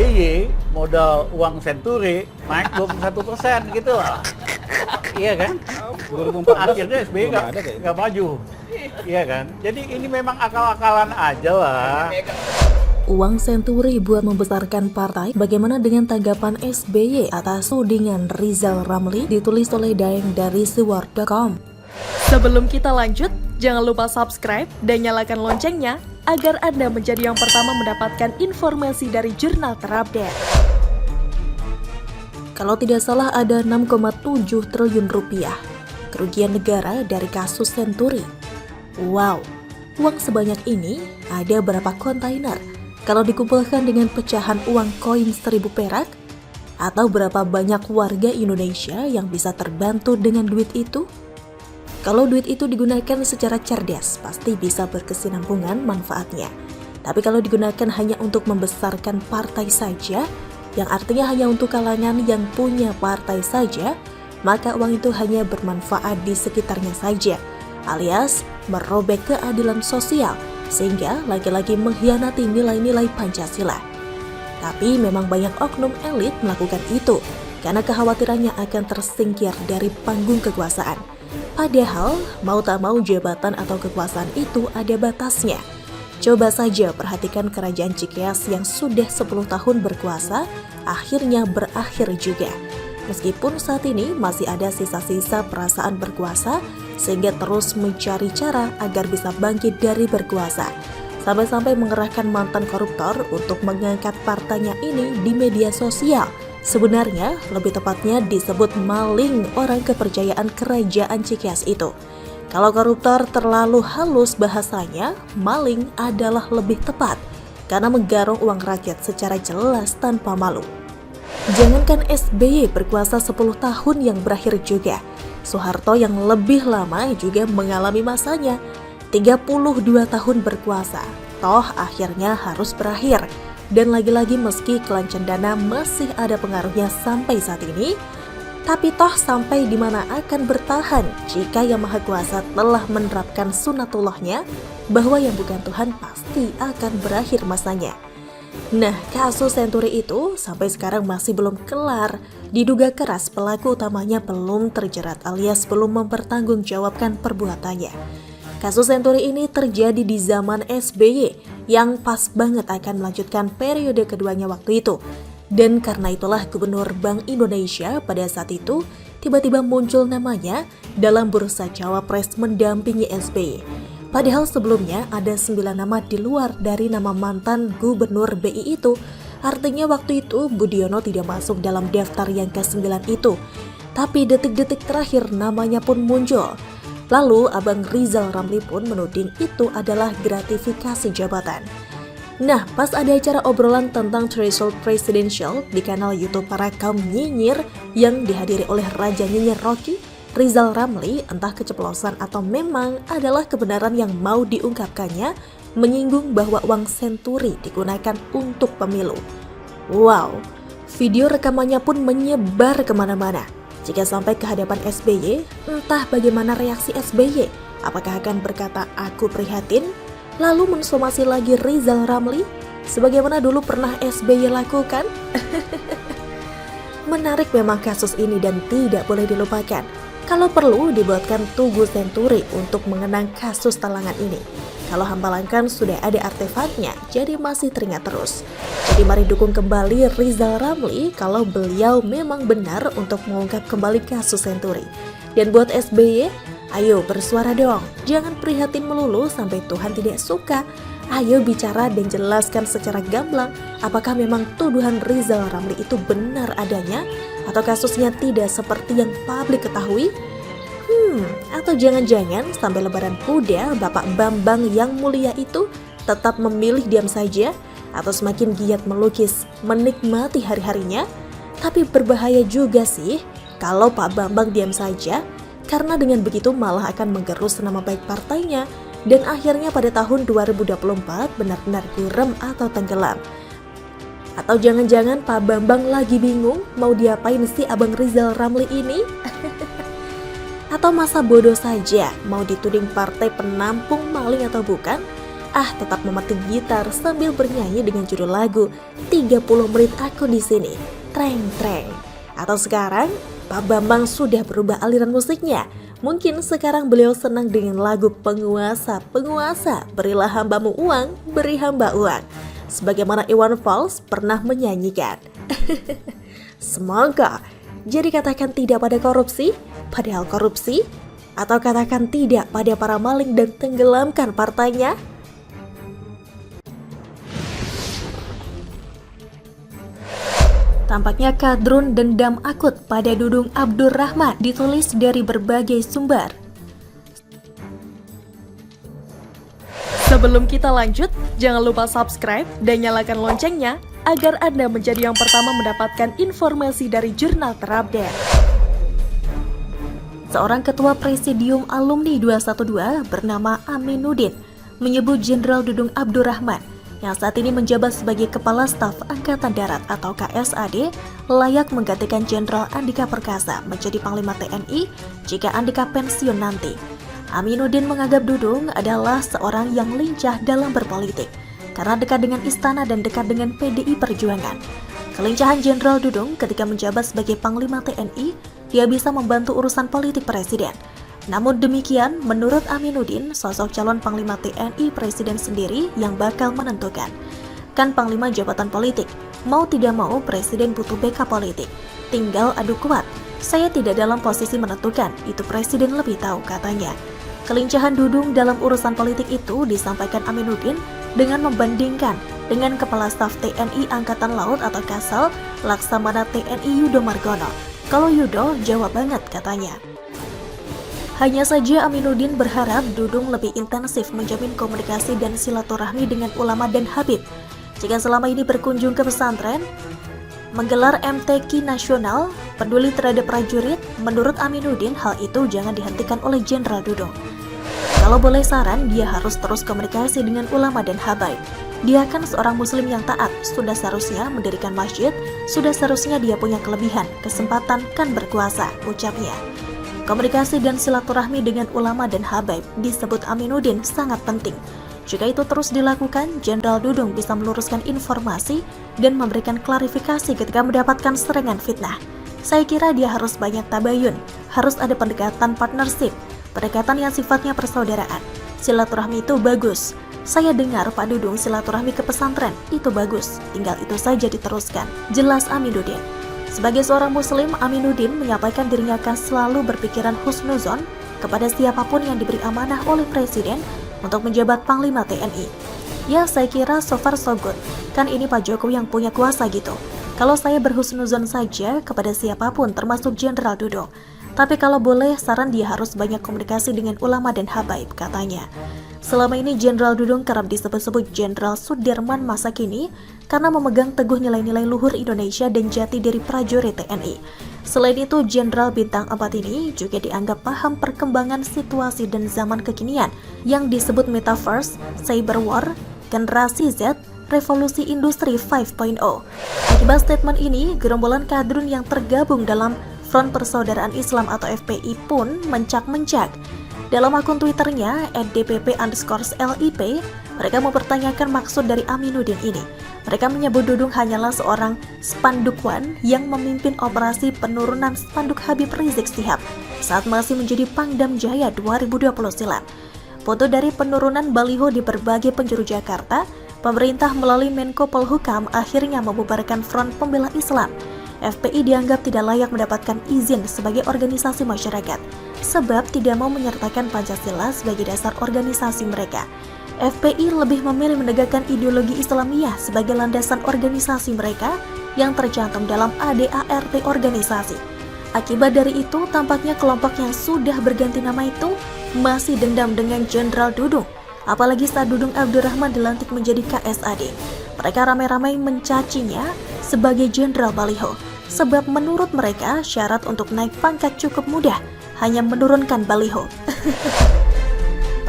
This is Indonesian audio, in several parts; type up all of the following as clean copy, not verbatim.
SBY modal uang Senturi naik 21% gitu loh. Iya kan? 2014 Akhirnya SBY belum ada kayaknya. nggak maju. Iya kan? Jadi ini memang akal-akalan aja lah. Uang Senturi buat membesarkan partai. Bagaimana dengan tanggapan SBY atas tudingan Rizal Ramli? Ditulis oleh Daeng dari Seward.com. Sebelum kita lanjut, jangan lupa subscribe dan nyalakan loncengnya agar Anda menjadi yang pertama mendapatkan informasi dari jurnal terupdate. Kalau tidak salah ada 6,7 triliun rupiah kerugian negara dari kasus Senturi. Wow, uang sebanyak ini ada berapa kontainer? Kalau dikumpulkan dengan pecahan uang koin 1000 perak, atau berapa banyak warga Indonesia yang bisa terbantu dengan duit itu? Kalau duit itu digunakan secara cerdas, pasti bisa berkesinambungan manfaatnya. Tapi kalau digunakan hanya untuk membesarkan partai saja, yang artinya hanya untuk kalangan yang punya partai saja, maka uang itu hanya bermanfaat di sekitarnya saja, alias merobek keadilan sosial, sehingga lagi-lagi mengkhianati nilai-nilai Pancasila. Tapi memang banyak oknum elit melakukan itu, karena kekhawatirannya akan tersingkir dari panggung kekuasaan. Padahal, mau tak mau jabatan atau kekuasaan itu ada batasnya. Coba saja perhatikan kerajaan Cikeas yang sudah 10 tahun berkuasa, akhirnya berakhir juga. Meskipun saat ini masih ada sisa-sisa perasaan berkuasa, sehingga terus mencari cara agar bisa bangkit dari berkuasa. Sampai-sampai mengerahkan mantan koruptor untuk mengangkat partainya ini di media sosial. Sebenarnya, lebih tepatnya disebut maling orang kepercayaan kerajaan Cikeas itu. Kalau koruptor terlalu halus bahasanya, maling adalah lebih tepat, karena menggarong uang rakyat secara jelas tanpa malu. Jangankan SBY berkuasa 10 tahun yang berakhir juga, Soeharto yang lebih lama juga mengalami masanya, 32 tahun berkuasa, toh akhirnya harus berakhir. Dan lagi-lagi meski klan Cendana masih ada pengaruhnya sampai saat ini, tapi toh sampai di mana akan bertahan jika Yang Maha Kuasa telah menerapkan sunatullahnya bahwa yang bukan Tuhan pasti akan berakhir masanya. Nah, kasus Senturi itu sampai sekarang masih belum kelar. Diduga keras pelaku utamanya belum terjerat alias belum mempertanggungjawabkan perbuatannya. Kasus Senturi ini terjadi di zaman SBY yang pas banget akan melanjutkan periode keduanya waktu itu. Dan karena itulah Gubernur Bank Indonesia pada saat itu tiba-tiba muncul namanya dalam bursa cawapres mendampingi SBY. Padahal sebelumnya ada 9 nama di luar dari nama mantan Gubernur BI itu. Artinya waktu itu Budiono tidak masuk dalam daftar yang ke-9 itu. Tapi detik-detik terakhir namanya pun muncul. Lalu Abang Rizal Ramli pun menuding itu adalah gratifikasi jabatan. Nah, pas ada acara obrolan tentang threshold presidential di kanal YouTube para kaum nyinyir yang dihadiri oleh Raja Nyinyir Rocky, Rizal Ramli entah keceplosan atau memang adalah kebenaran yang mau diungkapkannya, menyinggung bahwa uang Senturi digunakan untuk pemilu. Wow, video rekamannya pun menyebar kemana-mana. Jika sampai ke hadapan SBY, entah bagaimana reaksi SBY. Apakah akan berkata aku prihatin, lalu mensomasi lagi Rizal Ramli, sebagaimana dulu pernah SBY lakukan? Menarik memang kasus ini dan tidak boleh dilupakan. Kalau perlu dibuatkan tugu Senturi untuk mengenang kasus talangan ini. Kalau Hambalangkan sudah ada artefaknya, jadi masih teringat terus. Jadi mari dukung kembali Rizal Ramli kalau beliau memang benar untuk mengungkap kembali kasus Senturi. Dan buat SBY, ayo bersuara dong, jangan prihatin melulu sampai Tuhan tidak suka. Ayo bicara dan jelaskan secara gamblang apakah memang tuduhan Rizal Ramli itu benar adanya atau kasusnya tidak seperti yang publik ketahui? Atau jangan-jangan sampai lebaran kuda Bapak Bambang yang mulia itu tetap memilih diam saja atau semakin giat melukis menikmati hari-harinya? Tapi berbahaya juga sih kalau Pak Bambang diam saja, karena dengan begitu malah akan menggerus nama baik partainya. Dan akhirnya pada tahun 2024 benar-benar gurem atau tenggelam. Atau jangan-jangan Pak Bambang lagi bingung mau diapain sih Abang Rizal Ramli ini? Atau masa bodoh saja mau dituding partai penampung maling atau bukan? tetap memetik gitar sambil bernyanyi dengan judul lagu 30 menit aku di sini. Treng treng. Atau sekarang, Pak Bambang sudah berubah aliran musiknya. Mungkin sekarang beliau senang dengan lagu Penguasa, Penguasa, berilah hambamu uang, beri hamba uang. Sebagaimana Iwan Fals pernah menyanyikan. Semoga. Jadi katakan tidak pada korupsi, padahal korupsi. Atau katakan tidak pada para maling dan tenggelamkan partainya. Tampaknya kadrun dendam akut pada Dudung Abdurrahman ditulis dari berbagai sumber. Sebelum kita lanjut, jangan lupa subscribe dan nyalakan loncengnya agar Anda menjadi yang pertama mendapatkan informasi dari jurnal terupdate. Seorang ketua Presidium Alumni 212 bernama Aminuddin menyebut Jenderal Dudung Abdurrahman yang saat ini menjabat sebagai Kepala Staf Angkatan Darat atau KSAD layak menggantikan Jenderal Andika Perkasa menjadi Panglima TNI jika Andika pensiun nanti. Aminuddin menganggap Dudung adalah seorang yang lincah dalam berpolitik karena dekat dengan istana dan dekat dengan PDI Perjuangan. Kelincahan Jenderal Dudung ketika menjabat sebagai Panglima TNI, dia bisa membantu urusan politik presiden. Namun demikian, menurut Aminuddin, sosok calon Panglima TNI Presiden sendiri yang bakal menentukan. Kan Panglima jabatan politik, mau tidak mau Presiden butuh backup politik. Tinggal adu kuat. Saya tidak dalam posisi menentukan, itu Presiden lebih tahu, katanya. Kelincahan Dudung dalam urusan politik itu disampaikan Aminuddin dengan membandingkan dengan Kepala Staf TNI Angkatan Laut atau Kasal, Laksamana TNI Yudo Margono. Kalau Yudo, Jawa banget, katanya. Hanya saja Aminuddin berharap Dudung lebih intensif menjamin komunikasi dan silaturahmi dengan ulama dan habib. Jika selama ini berkunjung ke pesantren, menggelar MTQ nasional, peduli terhadap prajurit, menurut Aminuddin hal itu jangan dihentikan oleh Jenderal Dudung. Kalau boleh saran, dia harus terus komunikasi dengan ulama dan habaib. Dia kan seorang muslim yang taat, sudah seharusnya mendirikan masjid, sudah seharusnya dia punya kelebihan, kesempatan kan berkuasa, ucapnya. Komunikasi dan silaturahmi dengan ulama dan habaib disebut Aminuddin sangat penting. Jika itu terus dilakukan, Jenderal Dudung bisa meluruskan informasi dan memberikan klarifikasi ketika mendapatkan serangan fitnah. Saya kira dia harus banyak tabayun, harus ada pendekatan partnership, pendekatan yang sifatnya persaudaraan. Silaturahmi itu bagus. Saya dengar Pak Dudung silaturahmi ke pesantren, itu bagus, tinggal itu saja diteruskan, jelas Aminuddin. Sebagai seorang muslim, Aminuddin menyampaikan dirinya akan selalu berpikiran husnuzon kepada siapapun yang diberi amanah oleh Presiden untuk menjabat Panglima TNI. Ya, saya kira so far so good. Kan ini Pak Jokowi yang punya kuasa gitu. Kalau saya berhusnuzon saja kepada siapapun termasuk Jenderal Dudung. Tapi kalau boleh, saran dia harus banyak komunikasi dengan ulama dan habaib, katanya. Selama ini Jenderal Dudung kerap disebut-sebut Jenderal Sudirman masa kini karena memegang teguh nilai-nilai luhur Indonesia dan jati diri prajurit TNI. Selain itu, Jenderal Bintang 4 ini juga dianggap paham perkembangan situasi dan zaman kekinian yang disebut Metaverse, Cyber War, Generasi Z, Revolusi Industri 5.0. Akibat statement ini, gerombolan kadrun yang tergabung dalam Front Persaudaraan Islam atau FPI pun mencak-mencak. Dalam akun Twitternya @dpp_lip, mereka mempertanyakan maksud dari Aminuddin ini. Mereka menyebut Dudung hanyalah seorang spandukwan yang memimpin operasi penurunan spanduk Habib Rizik Syihab saat masih menjadi Pangdam Jaya 2020 silam. Foto dari penurunan baliho di berbagai penjuru Jakarta, pemerintah melalui Menko Polhukam akhirnya membubarkan Front Pembela Islam. FPI dianggap tidak layak mendapatkan izin sebagai organisasi masyarakat, sebab tidak mau menyertakan Pancasila sebagai dasar organisasi mereka. FPI lebih memilih menegakkan ideologi Islamiyah sebagai landasan organisasi mereka yang tercantum dalam ADART organisasi. Akibat dari itu, tampaknya kelompok yang sudah berganti nama itu masih dendam dengan Jenderal Dudung, apalagi saat Dudung Abdurrahman dilantik menjadi KSAD. Mereka ramai-ramai mencacinya sebagai Jenderal Baliho, sebab menurut mereka syarat untuk naik pangkat cukup mudah, hanya menurunkan baliho.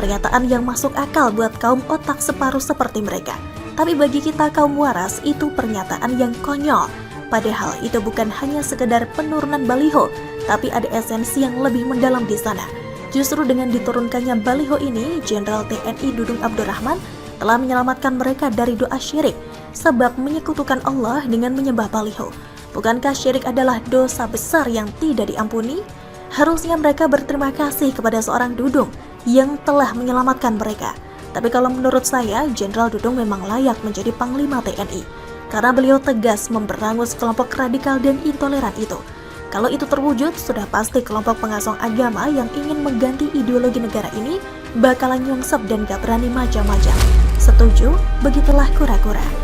Pernyataan yang masuk akal buat kaum otak separuh seperti mereka. Tapi bagi kita kaum waras, itu pernyataan yang konyol. Padahal itu bukan hanya sekedar penurunan baliho, tapi ada esensi yang lebih mendalam di sana. Justru dengan diturunkannya baliho ini, Jenderal TNI Dudung Abdurrahman telah menyelamatkan mereka dari doa syirik, sebab menyekutukan Allah dengan menyembah baliho. Bukankah syirik adalah dosa besar yang tidak diampuni? Harusnya mereka berterima kasih kepada seorang Dudung yang telah menyelamatkan mereka. Tapi kalau menurut saya, Jenderal Dudung memang layak menjadi Panglima TNI, karena beliau tegas memberangus kelompok radikal dan intoleran itu. Kalau itu terwujud, sudah pasti kelompok pengasong agama yang ingin mengganti ideologi negara ini bakalan nyungsep dan gak berani macam-macam. Setuju? Begitulah kura-kura.